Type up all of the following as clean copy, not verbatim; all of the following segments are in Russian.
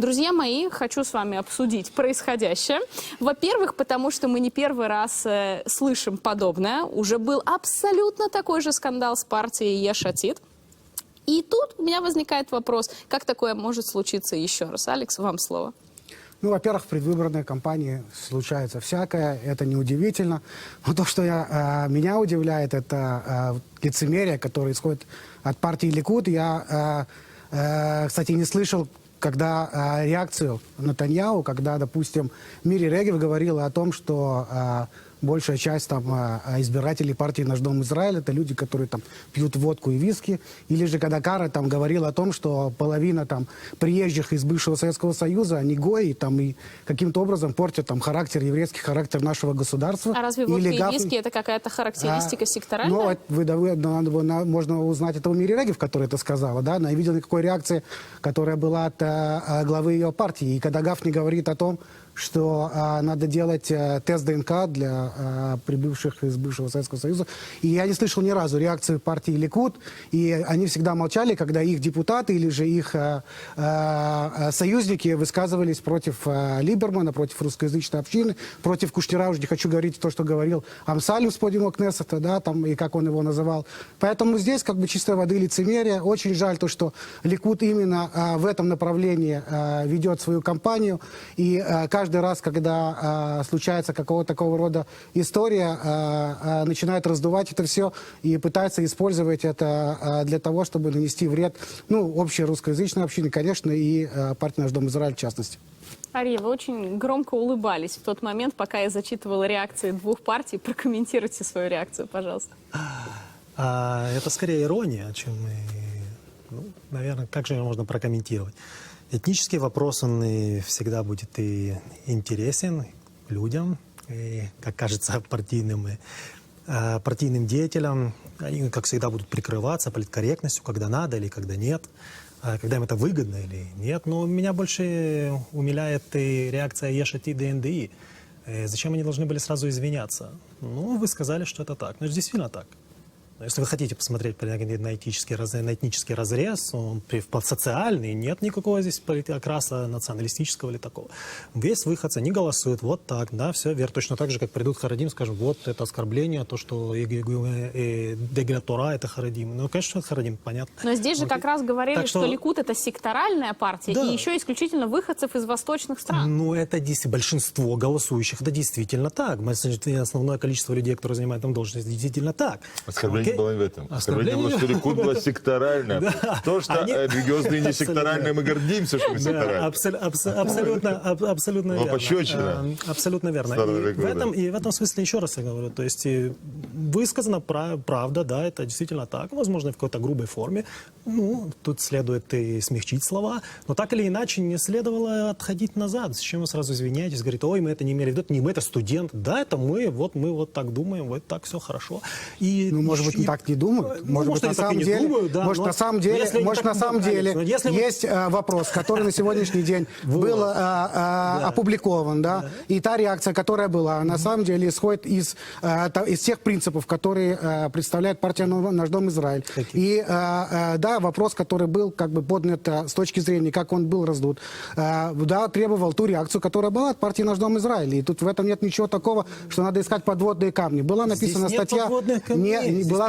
Друзья мои, хочу с вами обсудить происходящее. Во-первых, потому что мы не первый раз слышим подобное. Уже был абсолютно такой же скандал с партией Еш Атид. И тут у меня возникает вопрос, как такое может случиться еще раз? Алекс, вам слово. Ну, во-первых, в предвыборной кампании случается всякое, это неудивительно. Но то, что меня удивляет, это лицемерие, которое исходит от партии Ликуд. Я, кстати, не слышал, когда реакцию Нетаньяху, когда, допустим, Мири Регев говорила о том, что большая часть там избирателей партии «Наш дом Израиль» — это люди, которые там пьют водку и виски. Или же когда Кара там говорила о том, что половина там приезжих из бывшего Советского Союза, они гои, там, и каким-то образом портят там характер, еврейский характер нашего государства. А разве водка и виски — это какая-то характеристика секторальная? Ну, можно узнать это у Мири Регев, которая это сказала, да, она не видела никакой реакции, которая была от главы ее партии. И когда Гафни говорит о том, что надо делать тест ДНК для прибывших из бывшего Советского Союза. И я не слышал ни разу реакции партии Ликуд. И они всегда молчали, когда их депутаты или же их союзники высказывались против Либермана, против русскоязычной общины, против Кушнера. Уже не хочу говорить то, что говорил Амсалим с подиума Кнессета, да, там, и как он его называл. Поэтому здесь как бы чистой воды лицемерие. Очень жаль то, что Ликуд именно в этом направлении ведет свою кампанию. И каждый раз, когда случается какого-то такого рода история, начинает раздувать это все и пытается использовать это для того, чтобы нанести вред, ну, общей русскоязычной общине, конечно, и партии «Наш дом Израиль» в частности. Ария, вы очень громко улыбались в тот момент, пока я зачитывала реакции двух партий. Прокомментируйте свою реакцию, пожалуйста. Это скорее ирония, чем, ну, наверное, как же ее можно прокомментировать. Этнический вопрос, он и всегда будет и интересен людям, и, как кажется, партийным деятелям. Они, как всегда, будут прикрываться политкорректностью, когда надо или когда нет, когда им это выгодно или нет. Но меня больше умиляет и реакция Еш Атид и НДИ. Зачем они должны были сразу извиняться? Ну, вы сказали, что это так. Но это действительно так. Если вы хотите посмотреть на этнический разрез, он социальный, нет никакого здесь окраса националистического или такого. Весь выходцы, они голосуют вот так, да, все верно. Точно так же, как придут Харадим, скажут, вот это оскорбление, то, что Дегеля Тора — это Харадим. Ну, конечно, это Харадим, понятно. Но здесь же как раз говорили, что Ликуд — это секторальная партия, да, и еще исключительно выходцев из восточных стран. Ну, это большинство голосующих, это действительно так. Основное количество людей, которые занимают там должность, действительно так. Оскорбление было в этом. Оскорбление было, что Ликуд была секторальная. То, что религиозные не секторальные, мы гордимся, что мы секторальные. Абсолютно верно. Пощечина. Абсолютно верно. И в этом смысле, еще раз я говорю, то есть высказана правда, да, это действительно так, возможно, в какой-то грубой форме. Ну, тут следует и смягчить слова, но так или иначе не следовало отходить назад. Зачем вы сразу извиняетесь, говорите, ой, мы это не имели в виду, это не мы, это студент. Да, это мы вот так думаем, вот так все хорошо. И, ну, может быть, так не думают. Может быть, на самом деле есть вопрос, который на сегодняшний день был опубликован, да, и та реакция, которая была, на самом деле исходит из тех принципов, которые представляет партия «Наш дом Израиль». И, да, вопрос, который был как бы поднят с точки зрения, как он был раздут, да, требовал ту реакцию, которая была от партии «Наш дом Израиль». И тут в этом нет ничего такого, что надо искать подводные камни. Была написана статья...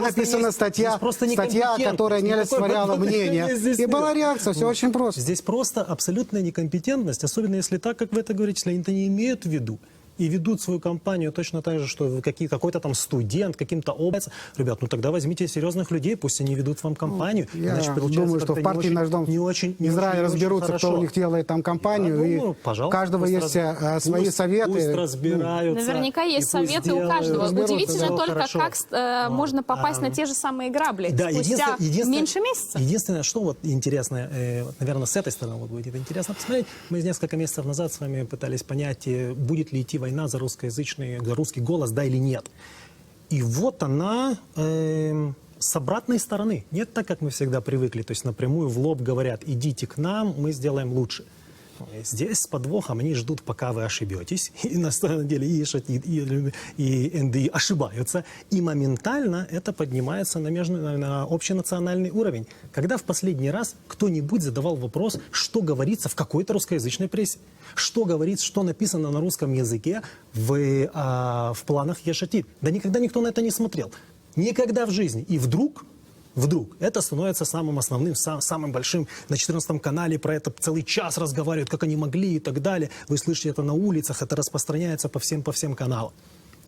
Написана статья, которая не олицетворяла мнение. И была реакция, все очень просто. Здесь просто абсолютная некомпетентность, особенно если так, как вы это говорите, если они это не имеют в виду. И ведут свою кампанию точно так же, что какой-то там студент, каким-то образом. Ребят, ну тогда возьмите серьезных людей, пусть они ведут вам кампанию. Я думаю, что в партии «Наш дом Израиль» разберутся, кто у них делает там кампанию. И у каждого есть свои советы. Пусть разбираются. Наверняка есть советы у каждого. Удивительно только, как можно попасть на те же самые грабли спустя меньше месяца. Единственное, что вот интересно, наверное, с этой стороны вот будет интересно посмотреть. Мы несколько месяцев назад с вами пытались понять, будет ли идти война за русский голос, да или нет. И вот она с обратной стороны. Нет так, как мы всегда привыкли, то есть напрямую в лоб говорят, идите к нам, мы сделаем лучше. Здесь с подвохом они ждут, пока вы ошибетесь. И на самом деле и Шатид, и НДИ ошибаются. И моментально это поднимается на общенациональный уровень. Когда в последний раз кто-нибудь задавал вопрос, что говорится в какой-то русскоязычной прессе? Что говорится, что написано на русском языке в планах Ешатид? Да никогда никто на это не смотрел. Никогда в жизни. И вдруг это становится самым основным, самым большим. На 14 канале про это целый час разговаривают, как они могли и так далее. Вы слышите это на улицах, это распространяется по всем каналам.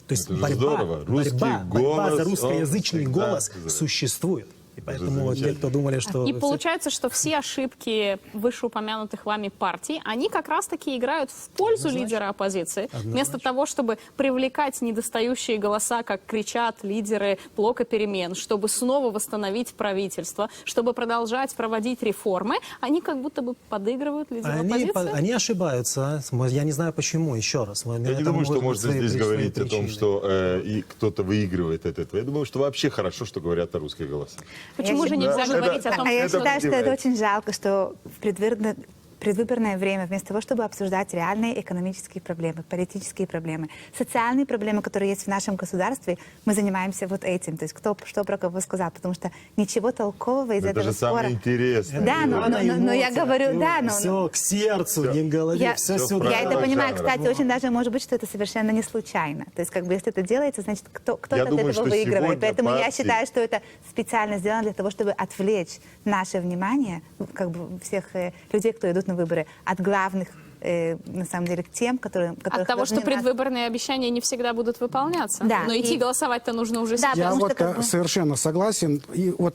То есть борьба за русскоязычный голос существует. И поэтому вот те, кто думали, что... И получается, что все ошибки вышеупомянутых вами партий, они как раз-таки играют в пользу лидера оппозиции. Вместо того, чтобы привлекать недостающие голоса, как кричат лидеры блока перемен, чтобы снова восстановить правительство, чтобы продолжать проводить реформы, они как будто бы подыгрывают лидеру оппозиции. Они ошибаются. Я не знаю почему, еще раз. Я не думаю, что можно здесь говорить о том, что и кто-то выигрывает от этого. Я думаю, что вообще хорошо, что говорят о русских голосах. Почему же нельзя говорить о том, я что... считаю, что это очень жалко, что в предвыборное время, вместо того, чтобы обсуждать реальные экономические проблемы, политические проблемы, социальные проблемы, которые есть в нашем государстве, мы занимаемся вот этим. То есть кто что про кого сказал, потому что ничего толкового из этого спора... Это же самое интересное. Да, но я говорю, да, но... Все к сердцу, не к голове, все сюда. Я это понимаю, кстати, очень даже может быть, что это совершенно не случайно. То есть, как бы, если это делается, значит, кто-то от этого выигрывает. Поэтому я считаю, что это специально сделано для того, чтобы отвлечь наше внимание, как бы, всех людей, кто идут на выборы, от главных, на самом деле, тем, которые... От того, что предвыборные обещания не всегда будут выполняться. Да. Но идти голосовать-то нужно уже сейчас. Я вот совершенно согласен. И вот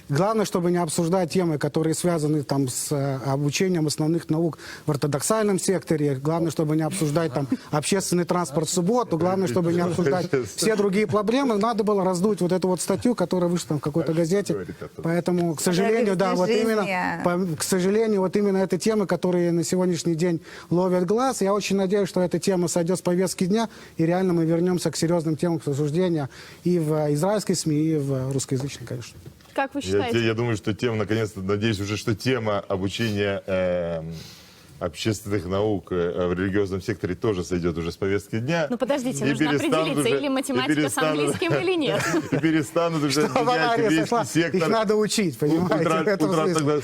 главное, чтобы не обсуждать темы, которые связаны там с обучением основных наук в ортодоксальном секторе. Главное, чтобы не обсуждать там общественный транспорт в субботу. Главное, чтобы не обсуждать все другие проблемы. Надо было раздуть вот эту вот статью, которая вышла там в какой-то газете. Поэтому, к сожалению, да, вот именно, к сожалению, вот именно эти темы, которые на сегодняшний день ловят глаз. Я очень надеюсь, что эта тема сойдет с повестки дня, и реально мы вернемся к серьезным темам обсуждения и в израильской СМИ, и в русскоязычной, конечно. Как вы считаете? Я думаю, что тема, наконец-то, надеюсь уже, что тема обучения общественных наук в религиозном секторе тоже сойдет уже с повестки дня. Ну подождите, нужно определиться, или математика с английским, или нет. И перестанут уже объединять еврейский сектор. Их надо учить, понимаете?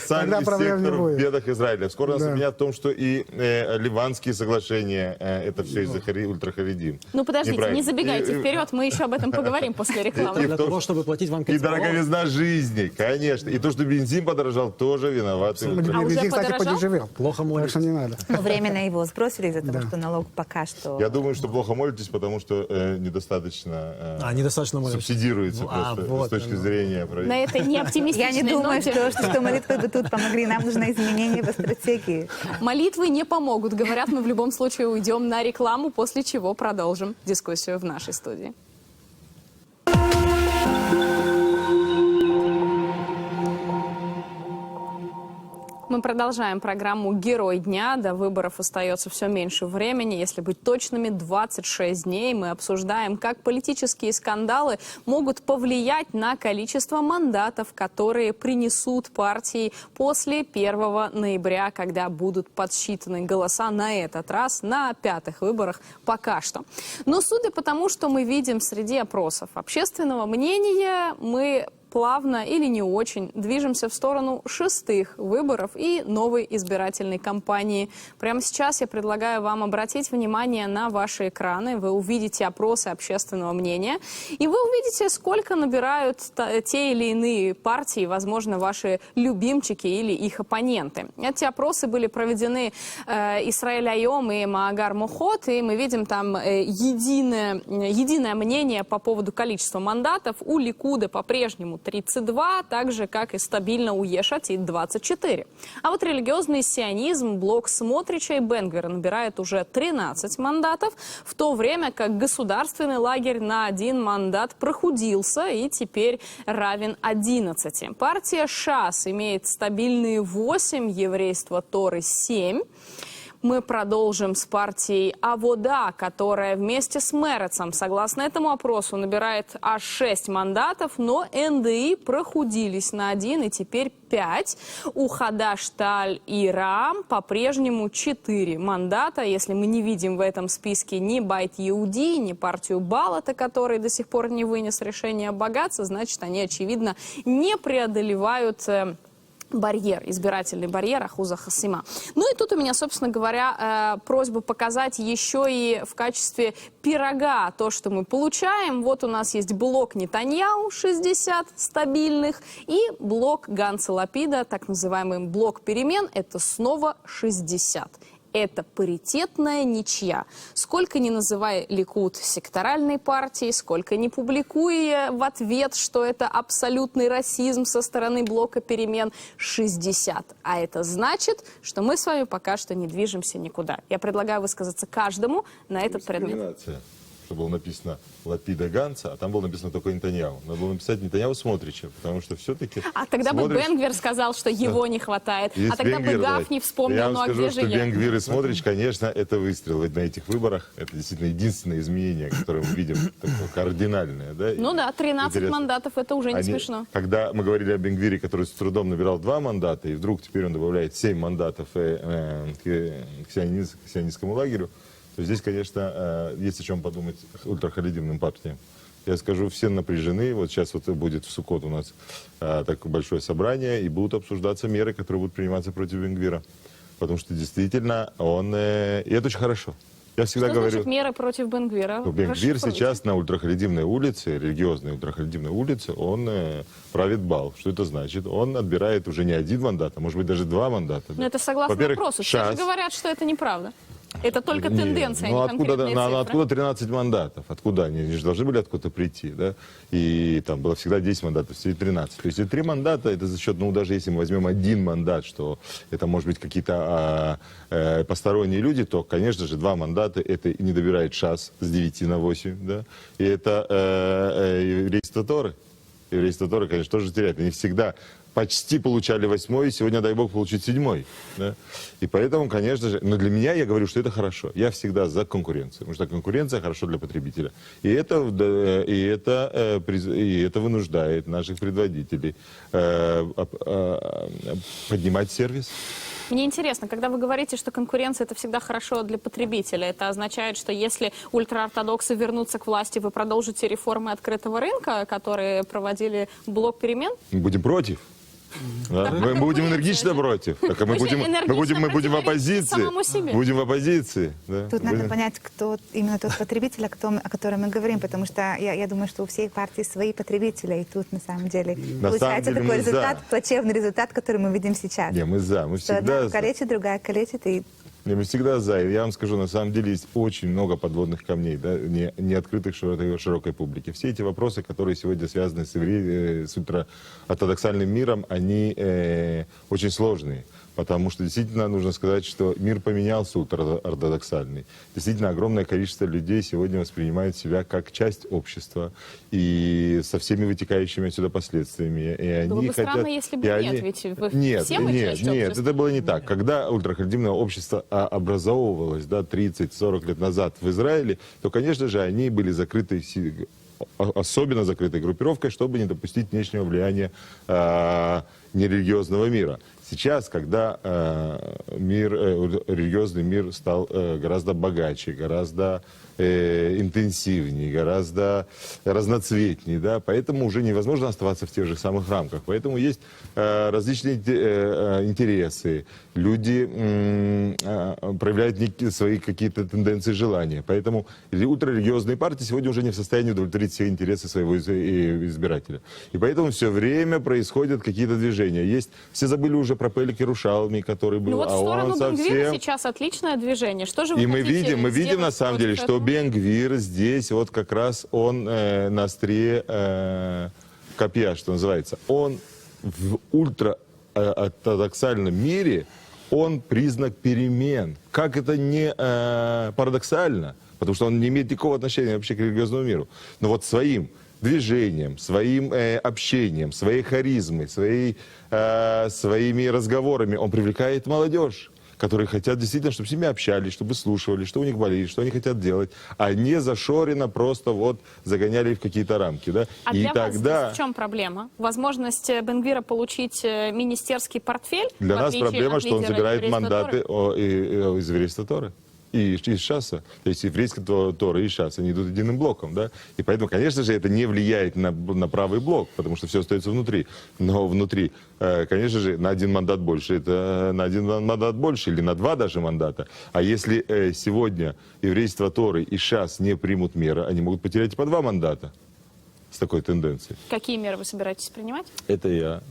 Тогда сектор в бедах Израиля. Скоро нас обвинят в том, что и ливанские соглашения, это все из-за ультрахаридим. Ну подождите, не забегайте вперед, мы еще об этом поговорим после рекламы. Для того, чтобы платить вам и дороговизна жизни, конечно. И то, что бензин подорожал, тоже виноваты. Бензин, кстати, подешевел. Плохо молится. Не надо. Но временно его сбросили из-за того, что налог пока что... Я думаю, что плохо молитесь, потому что недостаточно, недостаточно субсидируется просто с точки зрения правительства. На этой неоптимистичной Я не думаю, ноте... что молитвы бы тут помогли. Нам нужны изменения в стратегии. Молитвы не помогут. Говорят, мы в любом случае уйдем на рекламу, после чего продолжим дискуссию в нашей студии. Мы продолжаем программу «Герой дня». До выборов остается все меньше времени. Если быть точными, 26 дней. Мы обсуждаем, как политические скандалы могут повлиять на количество мандатов, которые принесут партии после 1 ноября, когда будут подсчитаны голоса на этот раз на 5-х выборах пока что. Но судя по тому, что мы видим среди опросов общественного мнения, мы плавно или не очень движемся в сторону 6-х выборов и новой избирательной кампании. Прямо сейчас я предлагаю вам обратить внимание на ваши экраны. Вы увидите опросы общественного мнения, и вы увидите, сколько набирают те или иные партии, возможно, ваши любимчики или их оппоненты. Эти опросы были проведены Исраэль Айом и Маагар Мохот, и мы видим там единое мнение по поводу количества мандатов. У Ликуда по-прежнему 32, так же, как и стабильно у Ешатид 24. А вот религиозный сионизм, блок Смотрича и Бен-Гвира набирает уже 13 мандатов, в то время как государственный лагерь на 1 мандат прохудился и теперь равен 11. Партия ШАС имеет стабильные 8, еврейство Торы 7. Мы продолжим с партией «Авода», которая вместе с Мерецом, согласно этому опросу, набирает аж 6 мандатов, но НДИ прохудились на 1 и теперь 5. У Хадашталь и Рам по-прежнему 4 мандата. Если мы не видим в этом списке ни Байт Иуди, ни партию Балата, который до сих пор не вынес решение обогаться, значит, они, очевидно, не преодолевают барьер, избирательный барьер Ахуза Хасима. Ну и тут у меня, собственно говоря, просьба показать еще и в качестве пирога то, что мы получаем. Вот у нас есть блок Нетаньяу, 60 стабильных, и блок Ганца Лапида, так называемый блок перемен, это снова 60. Это паритетная ничья. Сколько ни называя Ликуд секторальной партией, сколько ни публикуя в ответ, что это абсолютный расизм со стороны блока перемен, 60. А это значит, что мы с вами пока что не движемся никуда. Я предлагаю высказаться каждому на этот предмет. Что было написано Лапида Ганца, а там было написано только Нетаньяу. Надо было написать Нетаньяу Смотрича, потому что все-таки... А тогда бы Бен-Гвир сказал, что его не хватает. Есть а тогда бы Гафни вспомнил, я вам ну а скажу, где же что я? Бен-Гвир и Смотрич, конечно, это выстрел. Ведь на этих выборах это действительно единственное изменение, которое мы видим, такое кардинальное. Да? Ну да, 13 Интересно. мандатов, это уже не смешно. Когда мы говорили о Бен-Гвире, который с трудом набирал 2 мандата, и вдруг теперь он добавляет 7 мандатов к сионистскому лагерю, то здесь, конечно, есть о чем подумать ультрахаридимным партиям. Я скажу, все напряжены. Вот сейчас вот будет в Суккот у нас такое большое собрание, и будут обсуждаться меры, которые будут приниматься против Бен-Гвира. Потому что действительно он... и это очень хорошо. Я всегда Что говорю... значит меры против Бен-Гвира? Бен-Гвир сейчас на ультрахаридимной улице, религиозной ультрахаридимной улице, он правит бал. Что это значит? Он отбирает уже не 1 мандат, а может быть даже 2 мандата. Но это согласно вопросу. Все же говорят, что это неправда. Это только тенденция, ну, а не конкретные цифры. Откуда 13 мандатов? Откуда? Они же должны были откуда-то прийти, да? И там было всегда 10 мандатов, все 13. То есть 3 мандата, это за счет, ну, даже если мы возьмем 1 мандат, что это, может быть, какие-то посторонние люди, то, конечно же, 2 мандата, это не добирает ШАС с 9 на 8, да? И это еврейство Торы. Еврейство Торы, конечно, тоже теряет. Они всегда почти получали 8-й, сегодня, дай бог, получить 7-й. Да? И поэтому, конечно же, но для меня, я говорю, что это хорошо. Я всегда за конкуренцию, потому что конкуренция хорошо для потребителя. И это вынуждает наших предводителей поднимать сервис. Мне интересно, когда вы говорите, что конкуренция это всегда хорошо для потребителя, это означает, что если ультраортодоксы вернутся к власти, вы продолжите реформы открытого рынка, которые проводили блок перемен? Мы будем против. Да? Мы будем энергично против. Так, мы будем в оппозиции. Будем в оппозиции. Да? Тут надо понять, кто именно тот потребитель, о котором мы говорим, потому что я думаю, что у всей партии свои потребители, и тут на самом деле получается такой результат, плачевный результат, который мы видим сейчас. Не, мы за. Мы всегда одна калечит, другая калечит, и... Мы всегда за. И я вам скажу, на самом деле есть очень много подводных камней, да, не открытых широкой публике. Все эти вопросы, которые сегодня связаны с ультраортодоксальным миром, они очень сложные. Потому что действительно нужно сказать, что мир поменялся ультраортодоксальный. Действительно, огромное количество людей сегодня воспринимают себя как часть общества и со всеми вытекающими отсюда последствиями. И они было бы хотят, странно, если бы нет, ведь все мы часть нет, общества. это было не так. Когда ультрахаридимное общество образовывалось, да, 30-40 лет назад в Израиле, то, конечно же, они были закрыты, особенно закрытой группировкой, чтобы не допустить внешнего влияния нерелигиозного мира. Сейчас, когда религиозный мир стал гораздо богаче, гораздо интенсивнее, гораздо разноцветнее, да, поэтому уже невозможно оставаться в тех же самых рамках. Поэтому есть различные интересы, люди проявляют свои какие-то тенденции, желания. Поэтому ультрарелигиозные партии сегодня уже не в состоянии удовлетворить все интересы своего избирателя. И поэтому все время происходят какие-то движения. Все забыли уже про Пелик Иерушалми, который был, ну вот в сторону Бен-Гвира сейчас отличное движение. Что же вы мы видим на самом деле, что Бен-Гвир здесь вот как раз он на острие копья, что называется. Он в ультраортодоксальном мире, он признак перемен. Как это не парадоксально, потому что он не имеет никакого отношения вообще к религиозному миру. Но вот своим движением, своим общением, своей харизмой, своими разговорами он привлекает молодежь, которые хотят действительно, чтобы с ними общались, чтобы слушали, что у них болит, что они хотят делать, а не зашоренно просто вот загоняли их в какие-то рамки. Да? А и для вас тогда... здесь в чем проблема? Возможность Бен-Гвира получить министерский портфель? Для в нас отличие проблема, от что он лидера забирает еврейства мандаты Торы? из еврейства Торы. И из ШАСа. То есть еврейская Тора и ШАС, они идут единым блоком. Да? И поэтому, конечно же, это не влияет на правый блок, потому что все остается внутри. Но внутри, конечно же, на один мандат больше, это на один мандат больше или на два даже мандата. А если сегодня еврейство Торы и ШАС не примут меры, они могут потерять и по 2 мандата с такой тенденцией. Какие меры вы собираетесь принимать? Это я...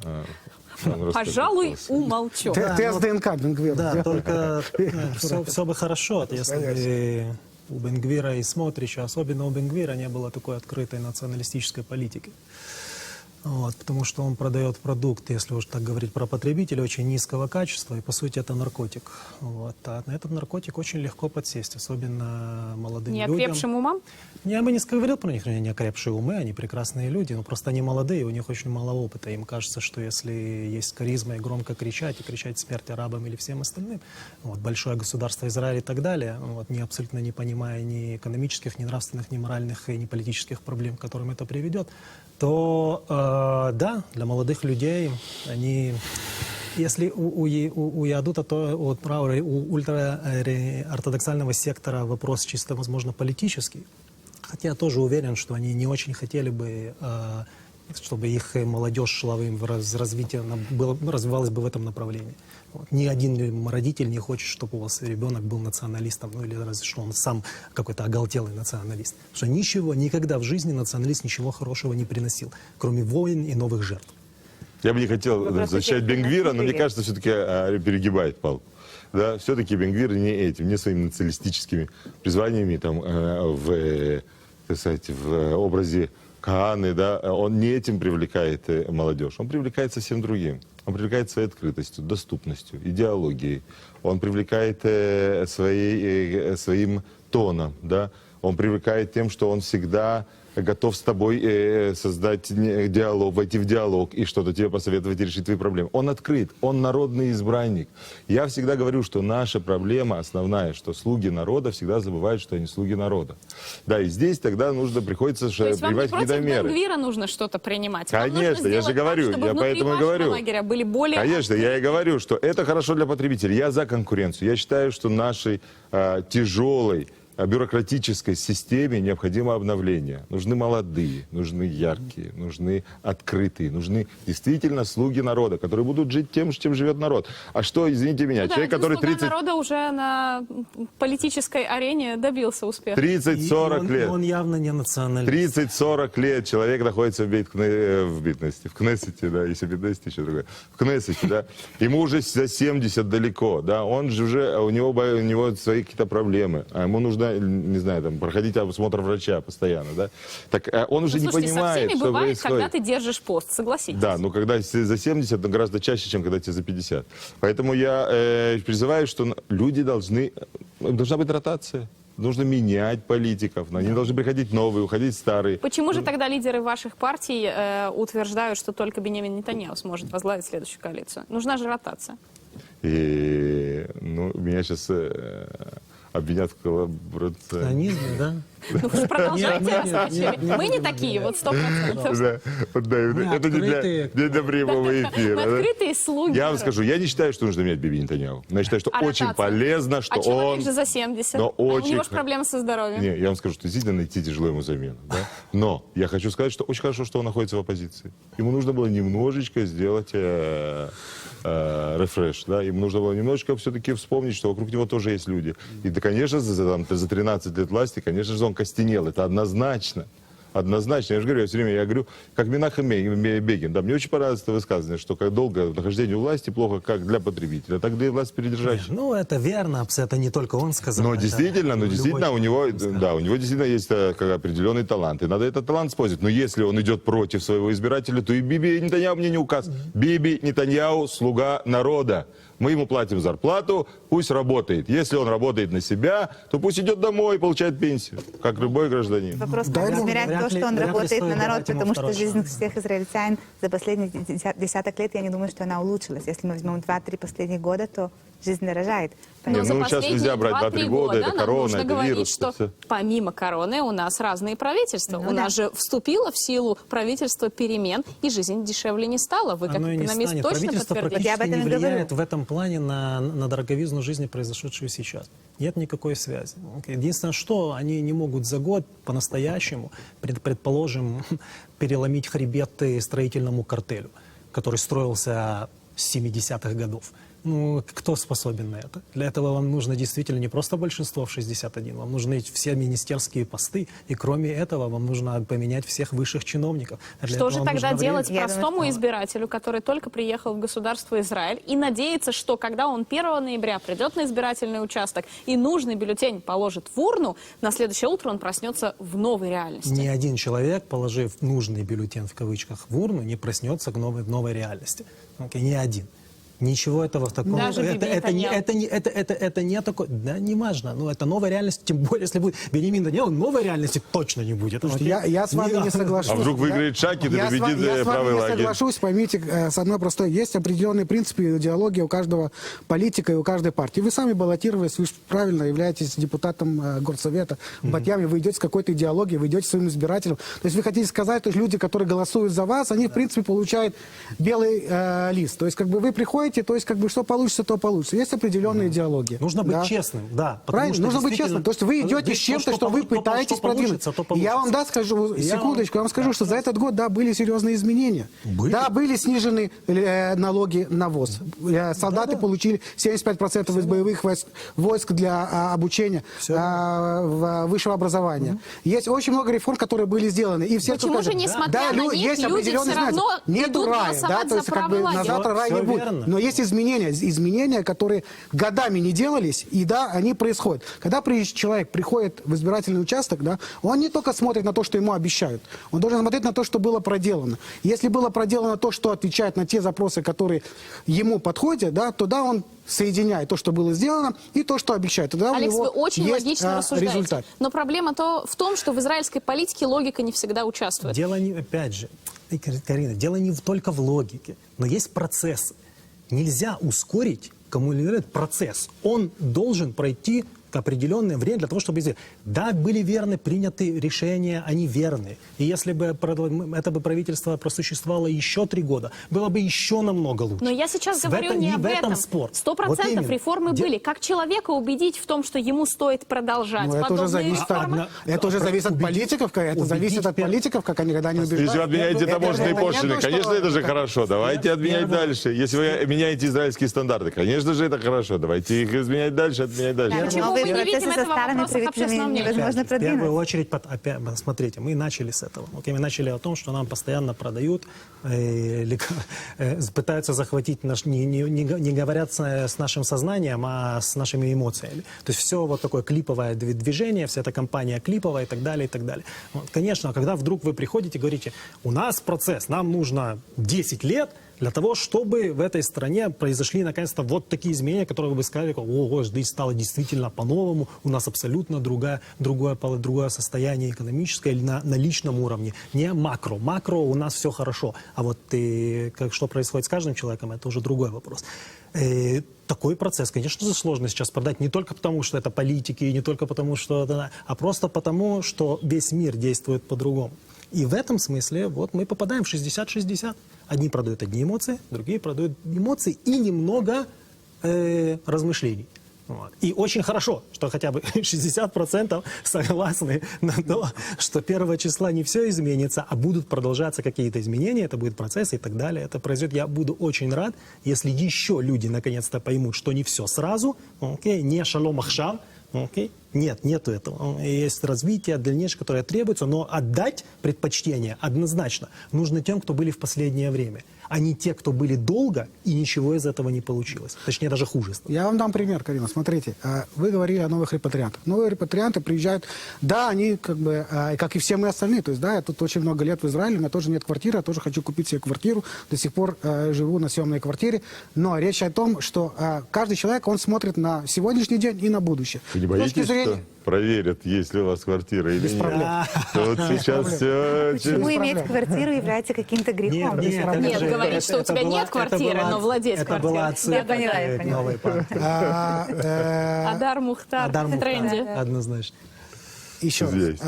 Пожалуй, умолчу. Тест ДНК Бен-Гвира. Да, только все бы хорошо, если бы у Бен-Гвира и Смотрича, особенно у Бен-Гвира, не было такой открытой националистической политики. Вот, потому что он продает продукт, если уж так говорить про потребителя, очень низкого качества, и по сути это наркотик. Вот. А на этот наркотик очень легко подсесть, особенно молодым людям. Неокрепшим умам? Я бы не говорил про них, не окрепшие умы, они прекрасные люди, но просто они молодые, у них очень мало опыта. Им кажется, что если есть харизма и громко кричать, и кричать смерть арабам или всем остальным, вот, большое государство Израиль и так далее, вот, абсолютно не понимая ни экономических, ни нравственных, ни моральных и ни политических проблем, к которым это приведет, то да, для молодых людей они... Если у Ядута, то у ультраортодоксального сектора вопрос чисто, возможно, политический. Хотя я тоже уверен, что они не очень хотели бы, чтобы их молодежь шла в развитие, развивалась бы в этом направлении. Вот. Ни один родитель не хочет, чтобы у вас ребенок был националистом, ну или разве что он сам какой-то оголтелый националист. Потому что ничего, никогда в жизни националист ничего хорошего не приносил, кроме войн и новых жертв. Я бы не хотел защищать Бен-Гвира, но мне кажется, все-таки перегибает палку. Да, все-таки Бен-Гвир не этим, не своими националистическими призваниями там, в образе Кааны, да, он не этим привлекает молодежь, он привлекает совсем другим. Он привлекает своей открытостью, доступностью, идеологией. Он привлекает своим тоном, да. Он привлекает тем, что он всегда готов с тобой создать диалог, войти в диалог и что-то тебе посоветовать и решить твои проблемы. Он открыт, он народный избранник. Я всегда говорю, что наша проблема основная, что слуги народа всегда забывают, что они слуги народа. Да, и здесь тогда приходится принимать какие-то меры. Бен-Гвира нужно что-то принимать. Конечно, я же говорю, я поэтому и говорю. Лагеря были более... Конечно, я и говорю, что это хорошо для потребителей. Я за конкуренцию. Я считаю, что нашей тяжелой бюрократической системе необходимо обновление. Нужны молодые, нужны яркие, нужны открытые, нужны действительно слуги народа, которые будут жить тем, чем живет народ. А что, извините меня, человек, который 30... народа уже на политической арене добился успеха. 30-40 лет. Он явно не националист. 30-40 лет человек находится в Кнессете, да, если Битнесте еще другое, в Кнессете, да, ему уже за 70 далеко, да, он же уже, у него свои какие-то проблемы, а ему нужно, не знаю, там, проходить осмотр врача постоянно, да, так он уже не понимает, что бывает, происходит. когда ты держишь пост, согласитесь. Да, но когда за 70, гораздо чаще, чем когда тебе за 50. Поэтому я призываю, что должна быть ротация. Нужно менять политиков, они должны приходить новые, уходить старые. Почему же тогда лидеры ваших партий утверждают, что только Биньямин Нетаньяху сможет возглавить следующую коалицию? Нужна же ротация. И, меня сейчас обвинят в коллаборационизме. Да? Ну, вы же продолжайте рассказывать. Мы не такие, вот 100%. Это не для прямого эфира. Мы открытые слуги. Я вам скажу, я не считаю, что нужно менять Биби Нетаньяху. Но я считаю, что очень полезно, что он... А человек он... же за 70. Но очень... У него же проблемы со здоровьем. Не, я вам скажу, что действительно найти тяжело ему замену. Да? Но я хочу сказать, что очень хорошо, что он находится в оппозиции. Ему нужно было немножечко сделать рефреш. Да? Ему нужно было немножечко все-таки вспомнить, что вокруг него тоже есть люди. И, да, конечно, за 13 лет власти, конечно же, он костенел. Это однозначно. Однозначно. Я же говорю, я говорю, как Менахем Бегин. Да, мне очень понравилось это высказывание, что как долго нахождение у власти плохо как для потребителя, так и для власти передержащих. Ну, это верно, это не только он сказал. Но действительно, у него действительно есть определенный талант. И надо этот талант использовать. Но если он идет против своего избирателя, то и Биби Нетаньяху мне не указ. Биби Нетаньяху слуга народа. Мы ему платим зарплату, пусть работает. Если он работает на себя, то пусть идет домой и получает пенсию, как любой гражданин. Вопрос, как измерять то, что он работает на народ, потому что жизнь всех израильтян за последние десяток лет, я не думаю, что она улучшилась. Если мы возьмем 2-3 последних года, то жизнь дорожает. Но Не, за ну, сейчас последние нельзя брать 2-3 года, это нам корона, нужно это говорить, вирус, что это всё. помимо короны у нас разные правительства. Ну у да. нас же вступило в силу правительство перемен, и жизнь дешевле не стала. Вы как Оно и не экономист станет. точно Правительство подтвердите? Я об практически этом не и говорю. влияет в этом плане на дороговизну жизни, произошедшую сейчас. Нет никакой связи. Единственное, что они не могут за год по-настоящему, предположим, переломить хребет строительному картелю, который строился с 70-х годов. Ну, кто способен на это? Для этого вам нужно действительно не просто большинство в 61, вам нужны все министерские посты, и кроме этого вам нужно поменять всех высших чиновников. А для Что этого же вам тогда нужно делать время. Я простому думаю, избирателю, который только приехал в государство Израиль и надеется, что когда он 1 ноября придет на избирательный участок и нужный бюллетень положит в урну, на следующее утро он проснется в новой реальности? Ни один человек, положив нужный бюллетень в кавычках в урну, не проснется к новой реальности. Ни один. Ничего этого такого. Даже Биби Это не такое. Да, не важно. Но это новая реальность, тем более, если будет Беньямин Нетаньяху, новой реальности точно не будет. Слушайте, я с вами не соглашусь. А вдруг выиграет Шакид и Я с победит вами правый не лагерь? соглашусь. Поймите, с одной простой. Есть определенные принципы и идеология у каждого политика и у каждой партии. Вы сами баллотировались, вы же правильно являетесь депутатом горсовета в Батьяме, вы идете с какой-то идеологией, вы идете своим избирателям. То есть вы хотите сказать, что люди, которые голосуют за вас, они, в принципе, получают белый лист. То есть как бы вы приходите, то есть как бы что получится, то получится. Есть определенная идеология. Нужно быть Да. честным, да. потому Правильно, что нужно быть действительно, честным. То есть вы идете с чем-то, что вы пытаетесь продвинуть. И я вам, да, скажу, секундочку, я вам скажу, что за этот год, да, были серьезные изменения. Были. Да, были снижены налоги на ВОЗ. Солдаты получили 75% из боевых войск для обучения высшего образования. Есть очень много реформ, которые были сделаны. И все, Почему же, несмотря на них, есть люди определенные все равно изменения. Нету идут рая, голосовать да, то за есть как бы правый на лагерь? завтра рая не Всё будет. верно. Но есть изменения, которые годами не делались, и да, они происходят. Когда человек приходит в избирательный участок, да, он не только смотрит на то, что ему обещают, он должен смотреть на то, что было проделано. Если было проделано то, что отвечает на те запросы, которые ему подходят, да, то да, он соединяет то, что было сделано, и то, что обещает. Тогда Алекс, у него вы очень есть логично рассуждаете. результат. Но проблема в том, что в израильской политике логика не всегда участвует. Дело не, опять же, Карина, дело не только в логике, но есть процессы. Нельзя ускорить процесс. Он должен пройти определенное время для того, чтобы... Да, были верны, приняты решения, они верны. И если бы это бы правительство просуществовало еще 3 года, было бы еще намного лучше. Но я сейчас говорю не об этом. 100% реформы были. Как человека убедить в том, что ему стоит продолжать Ну, это уже подобные зависит реформы? это уже зависит от политиков, это зависит от политиков, как они когда не убеждают. Если вы отменяете таможенные Это пошлины, понятно, конечно, что- это же хорошо. Давайте отменять дальше. Если вы меняете израильские стандарты, конечно же, это хорошо. Давайте их изменять дальше, отменять дальше. Да, Почему новые мы не видим процессы со этого старыми вопроса в общественном правительствами мнении? невозможно В первую продвинуть. очередь, опять, смотрите, мы начали с этого. Мы начали о том, что нам постоянно продают, пытаются захватить не говорят с нашим сознанием, а с нашими эмоциями. То есть все вот такое клиповое движение, вся эта компания клиповая и так далее, и так далее. Вот, конечно, когда вдруг вы приходите и говорите, у нас процесс, нам нужно 10 лет, для того, чтобы в этой стране произошли наконец-то вот такие изменения, которые вы сказали, ого, здесь стало действительно по-новому, у нас абсолютно другое состояние экономическое или на личном уровне, не макро. Макро у нас все хорошо, а вот что происходит с каждым человеком, это уже другой вопрос. Такой процесс, конечно же, сложно сейчас продать не только потому, что это политики, не только потому, что это, а просто потому, что весь мир действует по-другому. И в этом смысле вот мы попадаем в 60-60. Одни продают одни эмоции, другие продают эмоции и немного размышлений. Вот. И очень хорошо, что хотя бы 60% согласны на то, что 1 числа не все изменится, а будут продолжаться какие-то изменения, это будет процесс и так далее. Это произойдет. Я буду очень рад, если еще люди наконец-то поймут, что не все сразу, не шалом ахшав, нету этого. Есть развитие дальнейшее, которое требуется, но отдать предпочтение однозначно нужно тем, кто были в последнее время, а не те, кто были долго, и ничего из этого не получилось. Точнее, даже хуже. Я вам дам пример, Карина. Смотрите, вы говорили о новых репатриантах. Новые репатрианты приезжают, да, они как бы, как и все мы остальные, то есть, да, я тут очень много лет в Израиле, у меня тоже нет квартиры, я тоже хочу купить себе квартиру, до сих пор живу на съемной квартире, но речь о том, что каждый человек, он смотрит на сегодняшний день и на будущее. Вы не С точки боитесь, зрения- что проверят, есть ли у вас квартира или нет, то вот сейчас все... Почему иметь квартиру является каким-то грехом? Нет, говорить, что у тебя нет квартиры, но владеть Это была квартирой. Я поняла, я отсылка к поняла. новой партии. Адар Мухтар Адар в Мухтар, тренде. однозначно. Еще раз. Здесь.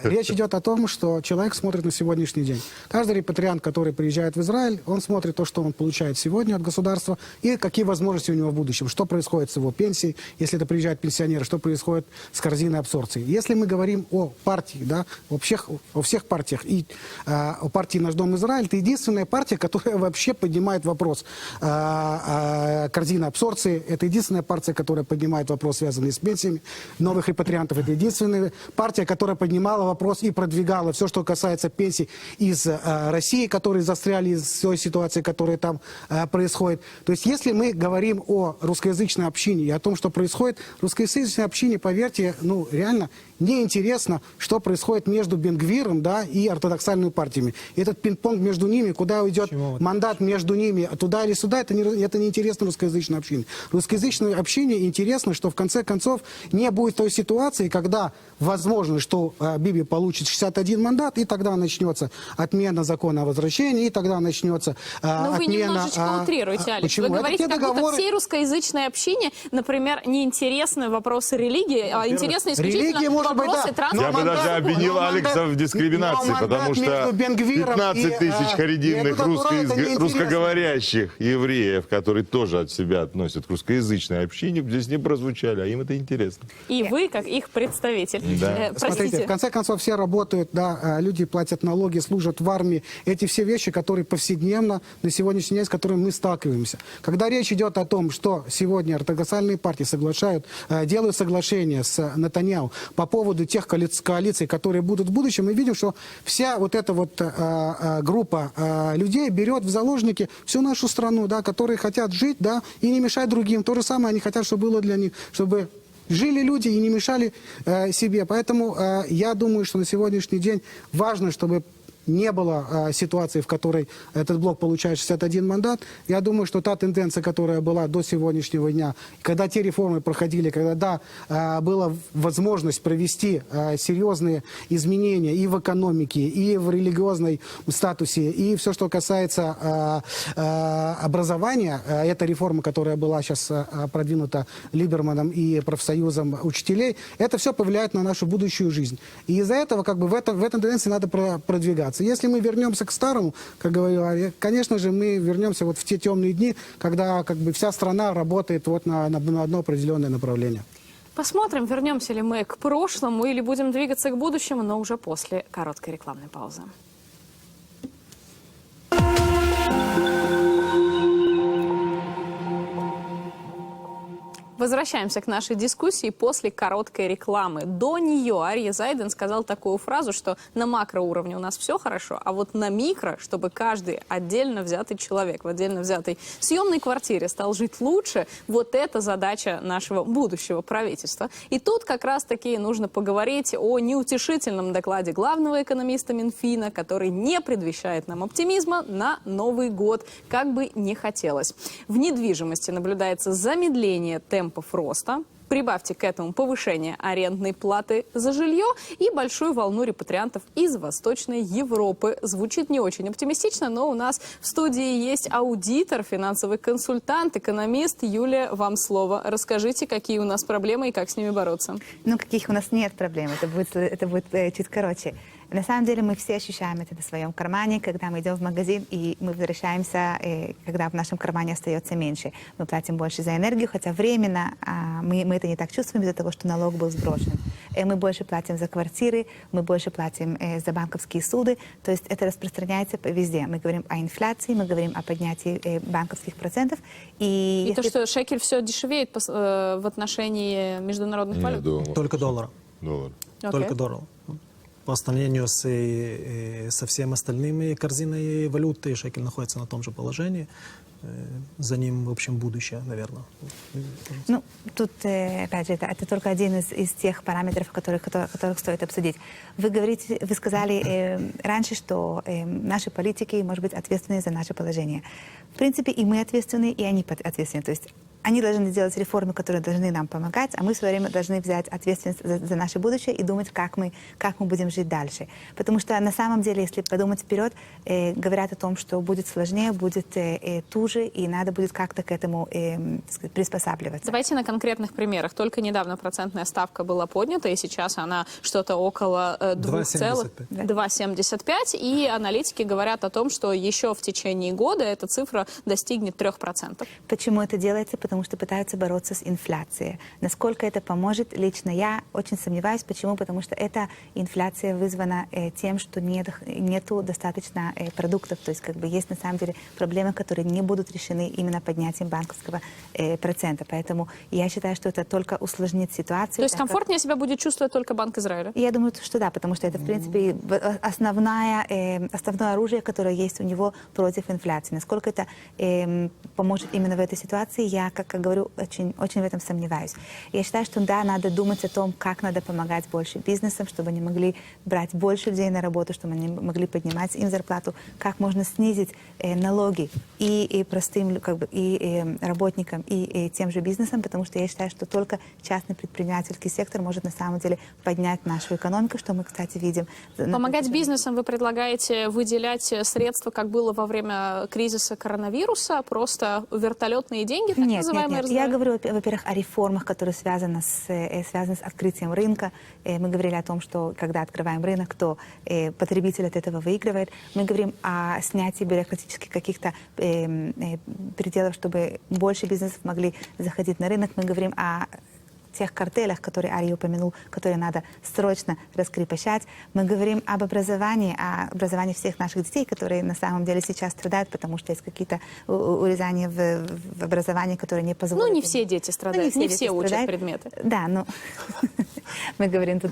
Речь идет о том, что человек смотрит на сегодняшний день. Каждый репатриант, который приезжает в Израиль, он смотрит то, что он получает сегодня от государства, и какие возможности у него в будущем. Что происходит с его пенсией, если это приезжают пенсионеры, что происходит с корзиной абсорбции. Если мы говорим о партии, да, о всех партиях, и о партии «Наш дом Израиль», это единственная партия, которая вообще поднимает вопрос корзины абсорбции. Это единственная партия, которая поднимает вопрос, связанный с пенсиями новых репатриантов. Это единственная партия, которая поднимала вопрос и продвигала все, что касается пенсий из России, которые застряли из той ситуации, которая там происходит. То есть, если мы говорим о русскоязычной общине и о том, что происходит, русскоязычной общине, поверьте, ну, реально неинтересно, что происходит между Бен-Гвиром, да, и ортодоксальными партиями. Этот пинг-понг между ними, куда уйдет мандат между ними, туда или сюда, это не интересно русскоязычной общине. Русскоязычной общине интересно, что в конце концов не будет той ситуации, когда возможно, что Биби получит 61 мандат, и тогда начнется отмена закона о возвращении, и тогда начнется Ну, вы отмена... немножечко утрируете, Алекс. Почему? Вы Это говорите, те как будто договоры- всей русскоязычной общине, например, неинтересны вопросы религии, а интересны исключительно религия, может быть, вопросы да. транспорта. Я бы даже обвинил Алекса в дискриминации, потому что 15 тысяч харидимных русскоговорящих евреев, которые тоже от себя относят к русскоязычной общине, здесь не прозвучали, а им это интересно. И вы, как их представитель. Да. Смотрите, в Простите. конце концов, все работают, да, люди платят налоги, служат в армии. Эти все вещи, которые повседневно на сегодняшний день, с которыми мы сталкиваемся. Когда речь идет о том, что сегодня ортодоксальные партии делают соглашение с Нетаньяху по поводу тех коалиций, которые будут в будущем, мы видим, что вся вот эта вот группа людей берет в заложники всю нашу страну, да, которые хотят жить, да, и не мешать другим. То же самое они хотят, чтобы было для них, чтобы жили люди и не мешали себе. Поэтому я думаю, что на сегодняшний день важно, чтобы не было ситуации, в которой этот блок получает 61 мандат. Я думаю, что та тенденция, которая была до сегодняшнего дня, когда те реформы проходили, когда была возможность провести серьезные изменения и в экономике, и в религиозной статусе, и все, что касается образования, эта реформа, которая была сейчас продвинута Либерманом и профсоюзом учителей, это все повлияет на нашу будущую жизнь. И из-за этого как бы в этой тенденции надо продвигаться. Если мы вернемся к старому, как говорил Ария, конечно же, мы вернемся вот в те темные дни, когда как бы вся страна работает вот на одно определенное направление. Посмотрим, вернемся ли мы к прошлому или будем двигаться к будущему, но уже после короткой рекламной паузы. Возвращаемся к нашей дискуссии после короткой рекламы. До нее Арье Зайден сказал такую фразу, что на макроуровне у нас все хорошо, а вот на микро, чтобы каждый отдельно взятый человек в отдельно взятой съемной квартире стал жить лучше, вот это задача нашего будущего правительства. И тут как раз-таки нужно поговорить о неутешительном докладе главного экономиста Минфина, который не предвещает нам оптимизма на Новый год, как бы не хотелось. В недвижимости наблюдается замедление темпов роста. Прибавьте к этому повышение арендной платы за жилье и большую волну репатриантов из Восточной Европы. Звучит не очень оптимистично, но у нас в студии есть аудитор, финансовый консультант, экономист. Юлия, вам слово. Расскажите, какие у нас проблемы и как с ними бороться. Ну, каких у нас нет проблем, это будет чуть короче. На самом деле мы все ощущаем это на своем кармане, когда мы идем в магазин и мы возвращаемся, когда в нашем кармане остается меньше. Мы платим больше за энергию, хотя временно мы это не так чувствуем из-за того, что налог был сброшен. Мы больше платим за квартиры, мы больше платим за банковские суды, то есть это распространяется везде. Мы говорим о инфляции, мы говорим о поднятии банковских процентов. И то, что шекель все дешевеет в отношении международных валют? Только доллара. Доллар. Только доллар. По сравнению со всеми остальными корзиной валюты, шекель находится на том же положении. За ним, в общем, будущее, наверное. Ну, тут, опять же, это только один из тех параметров, которых стоит обсудить. Вы сказали раньше, что наши политики, может быть, ответственны за наше положение. В принципе, и мы ответственны, и они ответственны. То есть они должны делать реформы, которые должны нам помогать, а мы в свое время должны взять ответственность за наше будущее и думать, как мы будем жить дальше. Потому что на самом деле, если подумать вперед, говорят о том, что будет сложнее, будет туже, и надо будет как-то к этому так сказать, приспосабливаться. Давайте на конкретных примерах. Только недавно процентная ставка была поднята, и сейчас она что-то около 2,75. И аналитики говорят о том, что еще в течение года эта цифра достигнет 3%. Почему это делается? Потому что пытаются бороться с инфляцией. Насколько это поможет, лично я очень сомневаюсь. Почему? Потому что эта инфляция вызвана тем, что нету достаточно продуктов. То есть как бы есть на самом деле проблемы, которые не будут решены именно поднятием банковского процента. Поэтому я считаю, что это только усложнит ситуацию. То есть комфортнее себя будет чувствовать только Банк Израиля? Я думаю, что да, потому что это, в принципе, основное оружие, которое есть у него против инфляции. Насколько это поможет именно в этой ситуации, я, как говорю, очень в этом сомневаюсь. Я считаю, что да, надо думать о том, как надо помогать больше бизнесам, чтобы они могли брать больше людей на работу, чтобы они могли поднимать им зарплату, как можно снизить налоги и простым и работникам, и тем же бизнесам, потому что я считаю, что только частный предпринимательский сектор может на самом деле поднять нашу экономику, что мы, кстати, видим. Помогать бизнесам вы предлагаете выделять средства, как было во время кризиса коронавируса, просто вертолетные деньги, так называемые? Нет. Я говорю, во-первых, о реформах, которые связаны с открытием рынка. Мы говорили о том, что когда открываем рынок, то потребитель от этого выигрывает. Мы говорим о снятии бюрократических каких-то пределов, чтобы больше бизнесов могли заходить на рынок. Мы говорим о тех картелях, которые Арий упомянул, которые надо срочно раскрепощать. Мы говорим об образовании всех наших детей, которые на самом деле сейчас страдают, потому что есть какие-то урезания в образовании, которые не позволяют. Ну, не все дети страдают, не все учат предметы. Да, но мы говорим тут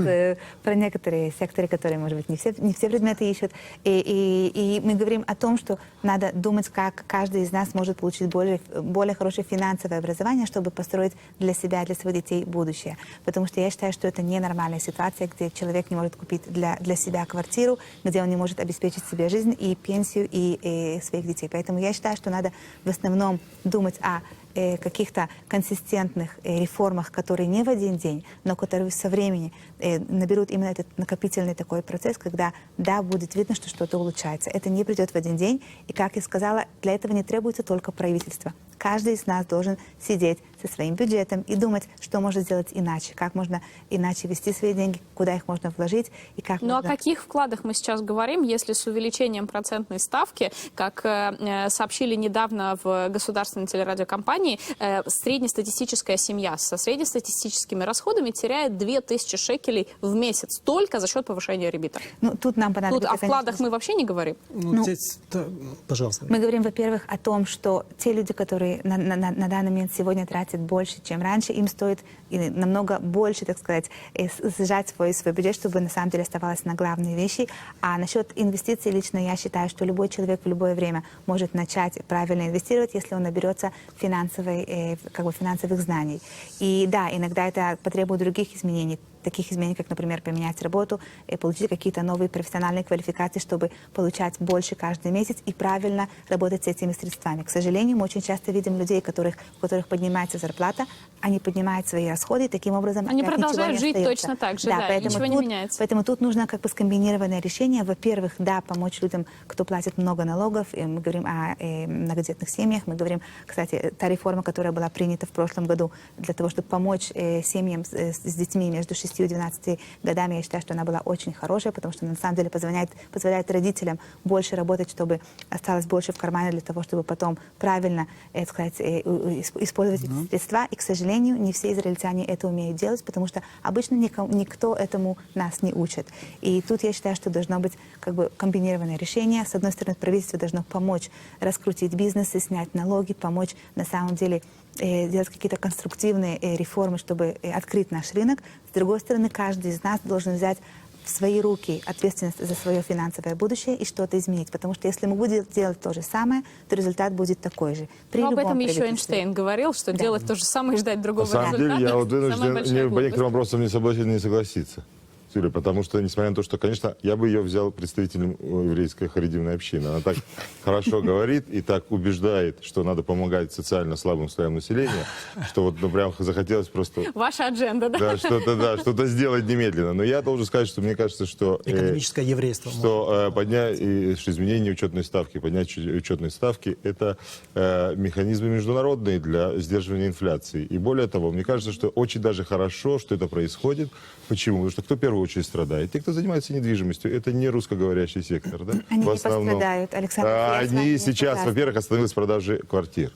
про некоторые секторы, которые, может быть, не все предметы ищут. И мы говорим о том, что надо думать, как каждый из нас может получить более хорошее финансовое образование, чтобы построить для себя, для своих детей будущее. Потому что я считаю, что это ненормальная ситуация, где человек не может купить для себя квартиру, где он не может обеспечить себе жизнь и пенсию, и своих детей. Поэтому я считаю, что надо в основном думать о каких-то консистентных реформах, которые не в один день, но которые со временем наберут именно этот накопительный такой процесс, когда, да, будет видно, что что-то улучшается. Это не придет в один день, и, как я сказала, для этого не требуется только правительство. Каждый из нас должен сидеть со своим бюджетом и думать, что можно сделать иначе, как можно иначе вести свои деньги, куда их можно вложить и как Но можно... о каких вкладах мы сейчас говорим, если с увеличением процентной ставки, как сообщили недавно в государственной телерадиокомпании, среднестатистическая семья со среднестатистическими расходами теряет 2000 шекелей в месяц только за счет повышения ребита. Ну, тут нам понадобится... Тут о вкладах мы вообще не говорим? Здесь, пожалуйста. Мы говорим, во-первых, о том, что те люди, которые на данный момент сегодня тратят больше, чем раньше, им стоит намного больше, так сказать, сжать свой бюджет, чтобы на самом деле оставалось на главные вещи. А насчет инвестиций, лично я считаю, что любой человек в любое время может начать правильно инвестировать, если он наберется финансовых знаний. И да, иногда это потребует других изменений, таких изменений, как, например, поменять работу, получить какие-то новые профессиональные квалификации, чтобы получать больше каждый месяц и правильно работать с этими средствами. К сожалению, мы очень часто видим людей, у которых поднимается зарплата, они поднимают свои расходы, и таким образом они продолжают жить остается. точно так же, да, ничего не меняется. Поэтому тут нужно скомбинированное решение. Во-первых, да, помочь людям, кто платит много налогов. И мы говорим о многодетных семьях. Мы говорим, кстати, та реформа, которая была принята в прошлом году для того, чтобы помочь семьям с детьми между 6 и 12 годами, я считаю, что она была очень хорошая, потому что на самом деле позволяет родителям больше работать, чтобы осталось больше в кармане для того, чтобы потом правильно, использовать эти средства. И, к сожалению, не все израильтяне это умеют делать, потому что обычно никто этому нас не учит. И тут я считаю, что должно быть комбинированное решение. С одной стороны, правительство должно помочь раскрутить бизнес и снять налоги, помочь на самом деле делать какие-то конструктивные реформы, чтобы открыть наш рынок. С другой стороны, каждый из нас должен взять в свои руки ответственность за свое финансовое будущее и что-то изменить. Потому что если мы будем делать то же самое, то результат будет такой же. Но об этом еще Эйнштейн говорил, что делать то же самое и ждать другого результата. На самом деле, я вынужден по некоторым вопросам не согласиться. Юля, потому что, несмотря на то, что, конечно, я бы ее взял представителем еврейской харидимной общины. Она так хорошо говорит и так убеждает, что надо помогать социально слабым слоям населения, что вот, ну, прям захотелось просто... Ваша адженда, да? Да, что-то сделать немедленно. Но я должен сказать, что мне кажется, что... Экономическое еврейство. Что изменение учетной ставки, поднятие учетной ставки – это механизмы международные для сдерживания инфляции. И более того, мне кажется, что очень даже хорошо, что это происходит. Почему? Потому что кто в первую очередь страдает? Те, кто занимается недвижимостью. Это не русскоговорящий сектор. Да? Они не пострадают, Александр. Они сейчас, во-первых, остановилась продажа квартир.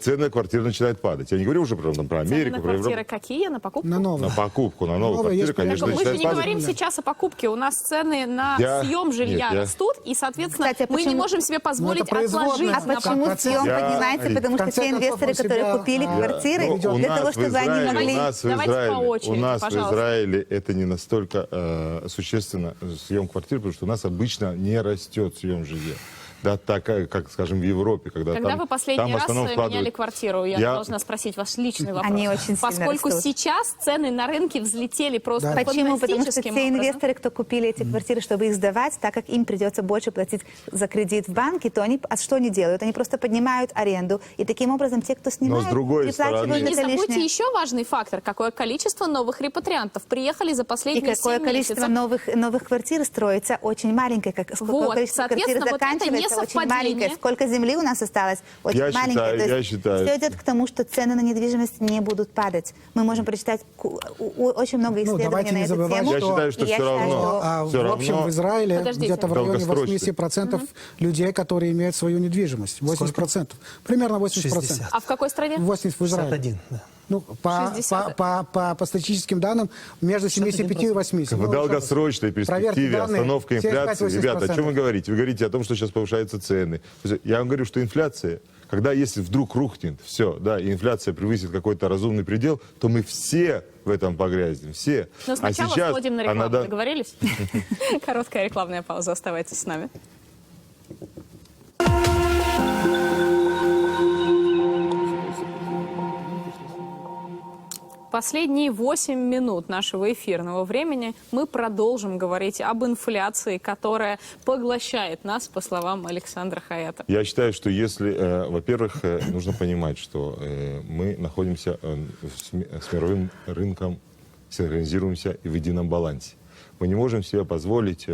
Цены на квартиры начинают падать. Я не говорю уже про Америку, на про Европу. квартиры какие? На покупку? На новые. На покупку, на новые Новые квартиры, есть конечно, Мы же начинают не падать. говорим сейчас о покупке. У нас цены на съем жилья растут, и, соответственно, Кстати, а мы не почему- можем себе позволить это производная. отложить. А почему процесс. съем Я- поднимается? Потому в что конце те концов, инвесторы, у себя, которые купили квартиры, Ну, для того, чтобы они могли... Давайте по очереди, у нас в пожалуйста. Израиле это не настолько существенно, съем квартир, потому что у нас обычно не растет съем жилья. Да, так, как, скажем, в Европе, когда Когда там, вы последний там в раз основном меняли вкладывают... квартиру? Я должна спросить ваш личный вопрос. Они очень сильно Поскольку растут. сейчас цены на рынке взлетели просто Почему? Потому что фантастическим те образом. инвесторы, кто купили эти квартиры, чтобы их сдавать, так как им придется больше платить за кредит в банке, то они что они делают? Они просто поднимают аренду. И таким образом те, кто снимают, с другой переплачивают стороны- И не это забудьте лишнее. еще важный фактор. Какое количество новых репатриантов приехали за И последние какое 7 количество месяцев. новых квартир строится очень маленькое. Какое Вот, количество квартир соответственно, вот это заканчивается очень несовпадение. маленькое. Сколько земли у нас осталось? Очень Я маленькое. считаю, То я есть считаю. Все идет к тому, что цены на недвижимость не будут падать. Мы можем прочитать очень много исследований давайте на не эту забывать, тему. Я считаю, что И я все считаю, равно. что- Все в общем, равно. в Израиле Подождите. где-то в районе Долгосрочный. 80% людей, которые имеют свою недвижимость. 80%. Примерно 80%. 60. А в какой стране? 80 в Израиле. 61, да. Ну, по 60. по статистическим данным, между 75 и 80. В Ну, долгосрочной проверьте перспективе данные, остановка инфляции. 75-80%. Ребята, о чем вы говорите? Вы говорите о том, что сейчас повышаются цены. То есть я вам говорю, что инфляция, когда если вдруг рухнет все, да, и инфляция превысит какой-то разумный предел, то мы все в этом погрязнем. Все. Но сначала сейчас сходим на рекламу. она Договорились? Короткая рекламная пауза. Оставайтесь с нами. Последние 8 минут нашего эфирного времени мы продолжим говорить об инфляции, которая поглощает нас, по словам Александра Хаята. Я считаю, что если, во-первых, нужно понимать, что мы находимся с мировым рынком, синхронизируемся и в едином балансе. Мы не можем себе позволить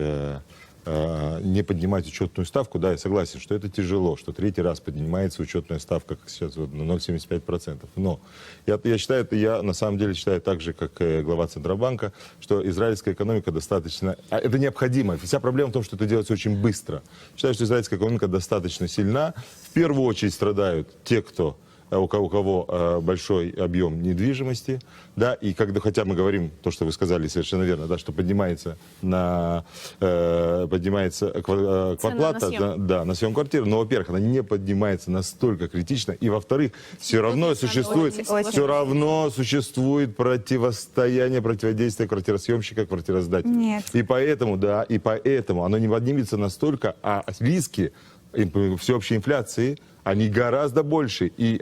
не поднимать учетную ставку. Да, я согласен, что это тяжело, что третий раз поднимается учетная ставка, как сейчас, вот, на 0,75%. Но я считаю, я на самом деле считаю так же, как глава Центробанка, что израильская экономика достаточно... Это необходимо. Вся проблема в том, что это делается очень быстро. Считаю, что израильская экономика достаточно сильна. В первую очередь страдают те, у кого большой объем недвижимости, да, и когда, хотя мы говорим, то, что вы сказали совершенно верно, да, что поднимается квартплата, на съем квартиры, но, во-первых, она не поднимается настолько критично, и, во-вторых, все равно существует противодействие квартиросъемщика, квартиросдателя. Нет. И поэтому оно не поднимется настолько, а риски всеобщей инфляции, они гораздо больше, и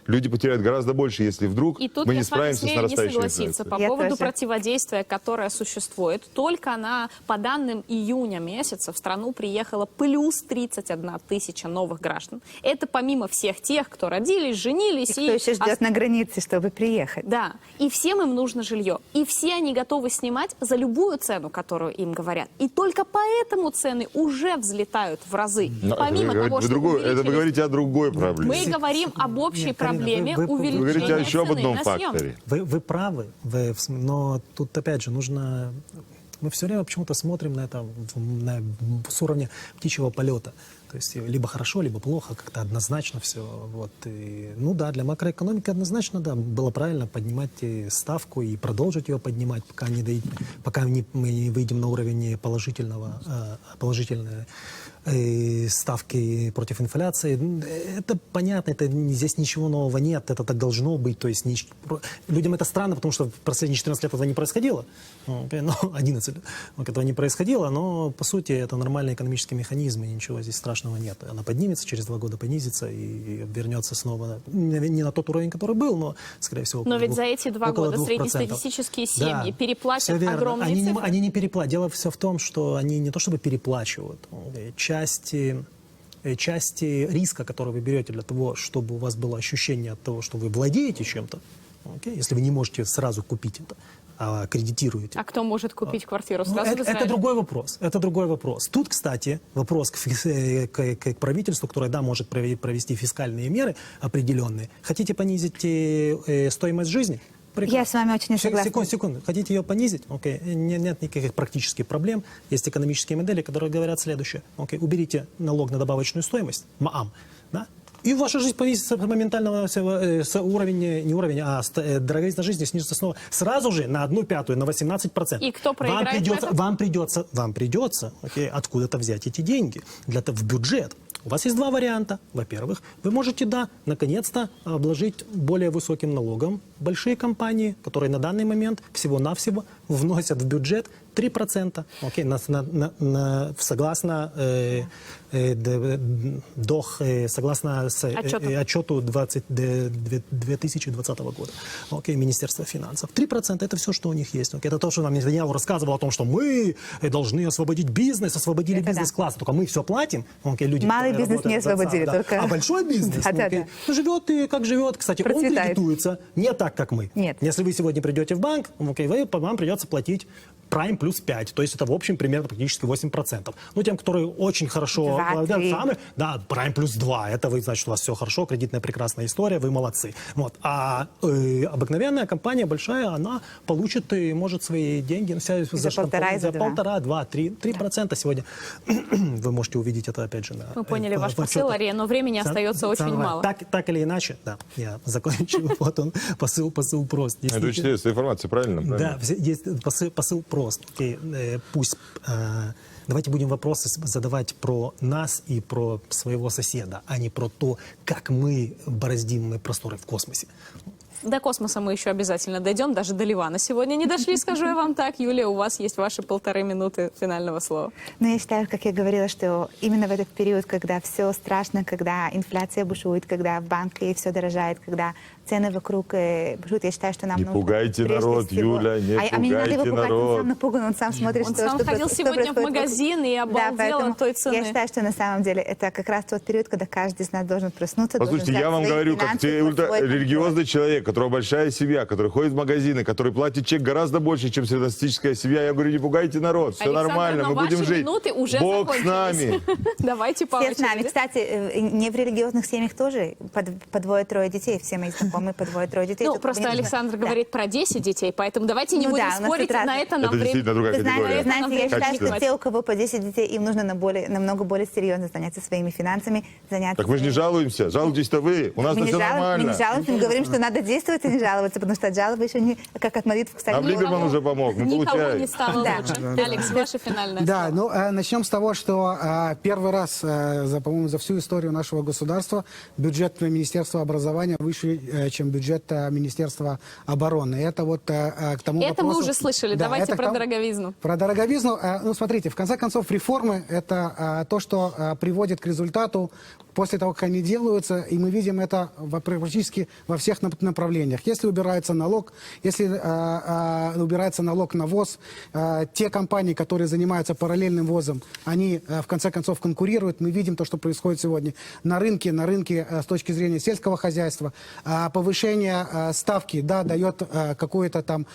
люди потеряют гораздо больше, если вдруг И тут мы я не с вами справимся с смею не нарастающей согласиться инфляцией. по Я поводу тоже. противодействия, которое существует. Только по данным июня месяца в страну приехало плюс 31 тысяча новых граждан. Это помимо всех тех, кто родились, женились. И кто еще ждет на границе, чтобы приехать. Да, и всем им нужно жилье. И все они готовы снимать за любую цену, которую им говорят. И только поэтому цены уже взлетают в разы. Но Помимо это того, что вы увеличились- говорите о другой проблеме. Мы говорим об общей Нет, Карина, проблеме вы увеличения Вы говорите еще об цены одном на съем. факторе. Вы правы, но тут опять же нужно... Мы все время почему-то смотрим на это с уровня птичьего полета. То есть либо хорошо, либо плохо, как-то однозначно все. Вот. И, ну да, для макроэкономики однозначно, да, было правильно поднимать ставку и продолжить ее поднимать, пока мы не выйдем на уровень положительной ставки против инфляции. Это понятно, здесь ничего нового нет, это так должно быть. То есть людям это странно, потому что в последние 14 лет этого не происходило. 11 лет этого не происходило, но по сути это нормальный экономический механизм, и ничего здесь страшного страшного нет. Она поднимется, через 2 года понизится и вернется снова не на тот уровень, который был, но, скорее всего, Но около ведь за эти 2 около года 2%. среднестатистические семьи Да, переплатят всё верно. огромные Они цифры. они не переплачивают. Дело все в том, что они не то чтобы переплачивают. Части риска, которые вы берете для того, чтобы у вас было ощущение от того, что вы владеете чем-то, если вы не можете сразу купить это, а кредитируете. А кто может купить квартиру Ну, сразу в это Израиле? другой вопрос. Это другой вопрос. Тут, кстати, вопрос к правительству, которое, да, может провести фискальные меры определенные. Хотите понизить стоимость жизни? Прекрасно. Я с вами очень не согласна. Секунду. Хотите ее понизить? Окей. Нет никаких практических проблем. Есть экономические модели, которые говорят следующее. Окей. Уберите налог на добавочную стоимость, МААМ, да? И ваша жизнь повысится моментально, дороговизна жизни снизится снова сразу же на 1/5, на 18%. И кто проиграет в этом? Вам придется откуда-то взять эти деньги в бюджет. У вас есть 2 варианта. Во-первых, вы можете, да, наконец-то обложить более высоким налогом большие компании, которые на данный момент всего-навсего вносят в бюджет 3%. Окей, согласно согласно отчету 2020 года. Окей, Министерства финансов. 3% это все, что у них есть. Окей, это то, что нам Нетаньяху рассказывал о том, что мы должны освободить бизнес, освободили это бизнес-класс. Только мы все платим. Окей, люди, Малый которые бизнес не работают, освободили, только... А большой бизнес живет и как живет. Кстати, он Процветает. кредитуется не так, как мы. Нет. Если вы сегодня придете в банк, вам придется платить Prime плюс 5. То есть это в общем примерно практически 8%. Ну, тем, которые очень хорошо... 2-3. Да, Prime плюс 2. Это вы, значит, у вас все хорошо, кредитная прекрасная история, вы молодцы. Вот. А обыкновенная компания большая, она получит и может свои деньги за 1,5, за 2. 1,5, 2, 3% сегодня. Вы можете увидеть это опять же на... Мы поняли ваш в отчетах. посыл, Ария, но времени остается очень мало. Так или иначе, да, я закончу. Вот он, посыл прост. Это чтец информация, правильно? Да, есть посыл прост. Окей, пусть... Давайте будем вопросы задавать про нас и про своего соседа, а не про то, как мы бороздим просторы в космосе. До космоса мы еще обязательно дойдем, даже до Ливана сегодня не дошли, скажу я вам так. Юлия, у вас есть ваши 1,5 минуты финального слова. Но я считаю, как я говорила, что именно в этот период, когда все страшно, когда инфляция бушует, когда в банке все дорожает, когда цены вокруг бушуют, я считаю, что нам Не нужно... пугайте прежде народ, всего- Юля, не а мне не надо его пугайте пугать, он народ. сам напуган, он сам смотрит, Он что сам что ходил что сегодня в происходит вокруг. магазин и обалдел поэтому от той цены. Я считаю, что на самом деле это как раз тот период, когда каждый из нас должен проснуться. Послушайте, должен я вам взять свои говорю, как финансы под свой ультрарелигиозный человек, у которого большая семья, который ходит в магазины, который платит чек гораздо больше, чем среднестатистическая семья. Я говорю, не пугайте народ, все Александр, нормально, но мы будем ваши жить. минуты уже Бог с закончились. нами. Давайте по Все с нами. очереди. Кстати, не в религиозных семьях тоже по 2-3 детей. Все мои знакомые по 2-3 детей. Ну, Только просто мне нужно- Александр Да. говорит про 10 детей, поэтому давайте не Ну будем да, у нас спорить, тут на разные. это нам Это действительно время... другая Вы категория. знаете, я считаю, Качественно. что те, у кого по 10 детей, им нужно намного более серьезно заняться своими финансами, заняться... Так мы же не жалуемся, жалуетесь-то вы, у нас Мы не все жалуемся, нормально. мы не жалуемся, мы говорим, что надо действовать и не жаловаться, потому что от жалобы еще не... Как от молитв, кстати, Нам Либерман уже помог, мы Никого не получаем. стало Да. лучше. Алекс, ваше финальное Да, слово. ну начнем с того, что первый раз, по-моему, за всю историю нашего государства бюджет Министерства образования выше, чем бюджет Министерства обороны. Это вот к тому Это вопросу... мы уже слышали. Да, Давайте это к про тому- дороговизну. Про дороговизну. Ну, смотрите, в конце концов, реформы – это то, что приводит к результату после того, как они делаются, и мы видим это практически во всех направлениях. Если убирается налог, если убирается налог на ввоз, те компании, которые занимаются параллельным ввозом, они в конце концов конкурируют. Мы видим то, что происходит сегодня на рынке с точки зрения сельского хозяйства. Повышение ставки, да, дает какое-то там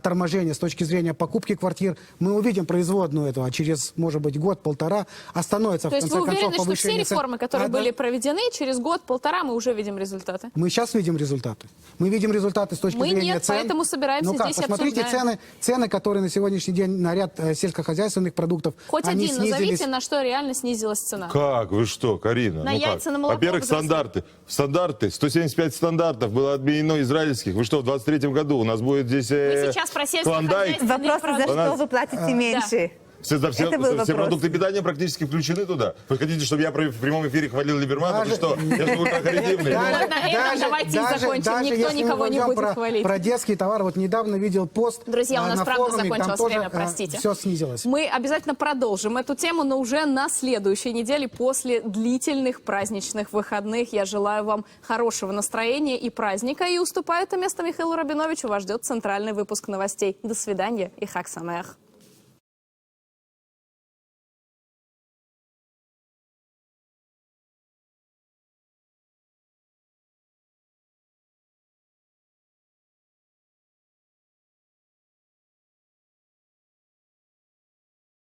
торможение с точки зрения покупки квартир. Мы увидим производную этого через, может быть, год-полтора. Остановится То в есть конце вы концов уверены, что все повышение цен. реформы, которые Да. были проведены, через год-полтора мы уже видим результаты? Мы сейчас видим результаты. Мы видим результаты с точки Мы зрения нет, цен. поэтому собираемся Ну как, здесь и посмотрите обсуждаем. цены, которые на сегодняшний день на ряд сельскохозяйственных продуктов. Хоть они один снизились. назовите, на что реально снизилась цена. Как? Вы что, Карина? На ну яйца, как? на молоко Во-первых, возросли. стандарты, 175 стандартов было отменено израильских. Вы что, в 23-м году у нас будет здесь Мы сейчас про сельское клондайк? хозяйство. Вопрос, за У нас- что вы платите меньше? Все Это был вопрос. продукты питания практически включены туда. Вы хотите, чтобы я в прямом эфире хвалил Либермана? Вы что? Я же ультракреативный. Вот на этом давайте и закончим. Никто если никого мы не говорим будет хвалить. Про детские товары. Вот недавно видел пост Друзья, у нас на правда форуме, там закончилось тоже, время, простите. все снизилось. Мы обязательно продолжим эту тему, но уже на следующей неделе после длительных праздничных выходных. Я желаю вам хорошего настроения и праздника. И уступаю это место Михаилу Рабиновичу. Вас ждет центральный выпуск новостей. До свидания и хак самех.